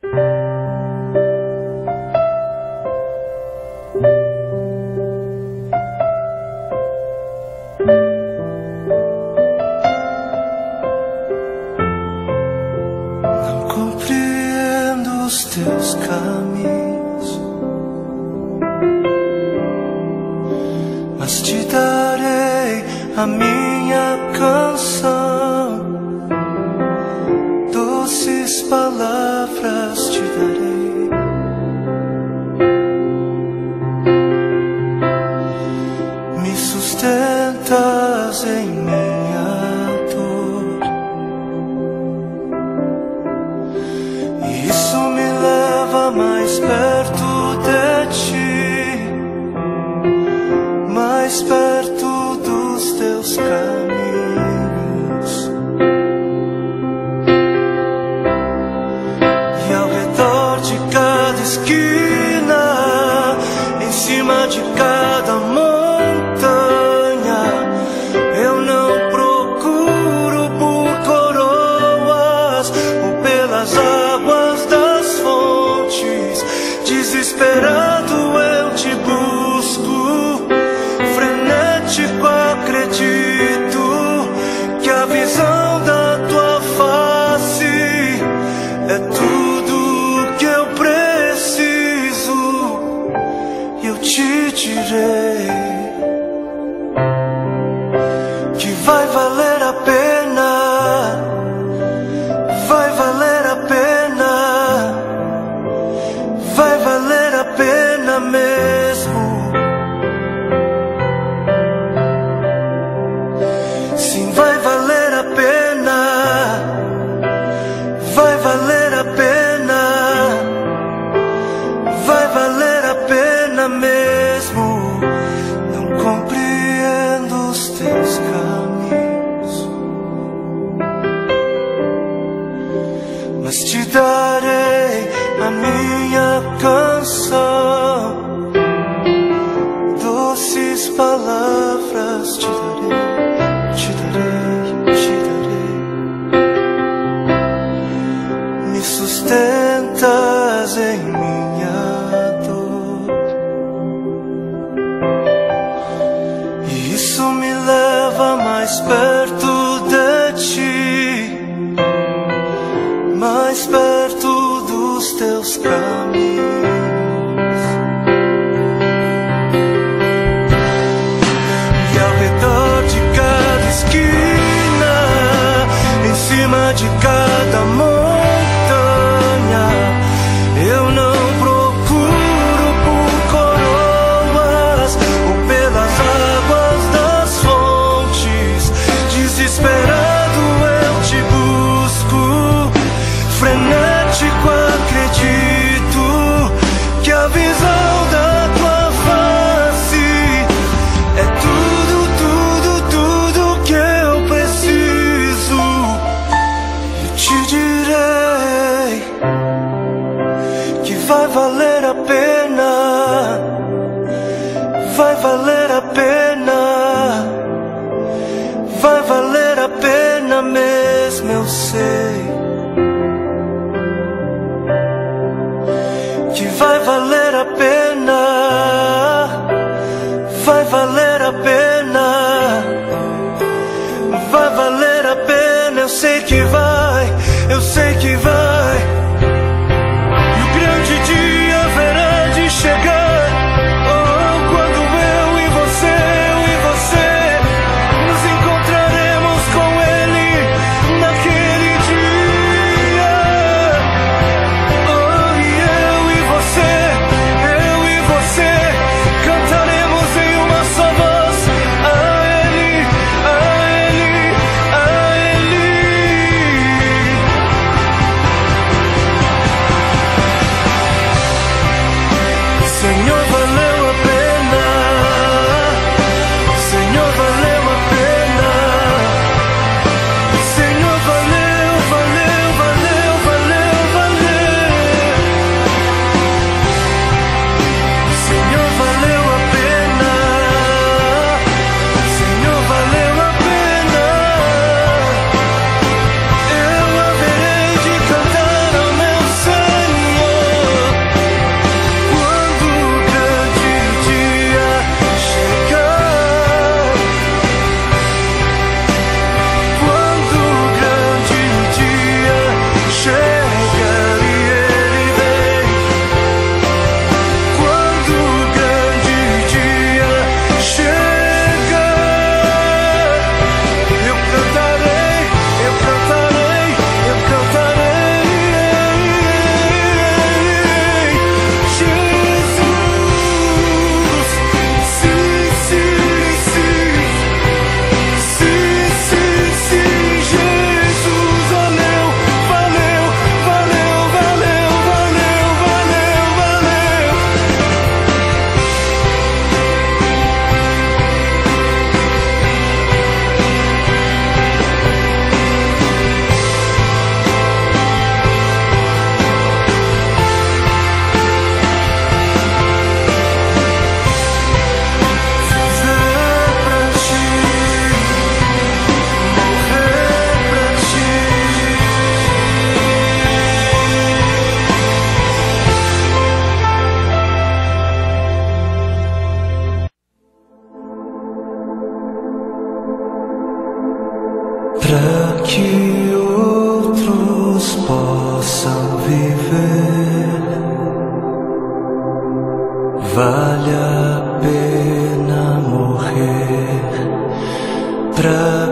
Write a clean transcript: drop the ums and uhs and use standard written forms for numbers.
Não compreendo os teus caminhos, mas te darei a minha canção, doces palavras te darei. Me sustentas em minha dor, e isso me leva mais perto de ti, mais perto dos teus caminhos. E ao redor de cada esquina, em cima de cada montanha, eu não procuro por coroas ou pelas águas das fontes. Desesperado eu te busco, frenético acredito que a visão da tua face é tudo que eu preciso. E eu te direi que vai valer a pena, vai valer a pena, vai valer a pena mesmo. Sim, vai valer a pena, vai valer a pena, vai valer a pena mesmo. Não compreendo os teus caminhos, mas te darei a minha canção, doces palavras te darei, te darei, te darei. Me sustentas em minha dor, e isso me leva mais perto de ti, mais perto dos teus caminhos. E ao redor de cada esquina, em cima de cada montanha, eu não procuro por coroas ou pelas águas das fontes. Desesperado eu te busco, frenético acredito que a visão da tua face é tudo, tudo, tudo que eu preciso. Eu te direi que vai valer a pena, vai valer a pena, vai valer a pena mesmo, eu sei que vai valer a pena, vai valer a pena, vai valer a pena. Eu sei que vai, eu sei que vai. E o grande dia haverá de chegar, oh, quando eu e você nos encontraremos com Ele naquele dia. Oh, e eu e você cantaremos em uma só para que outros possam viver. Vale a pena morrer pra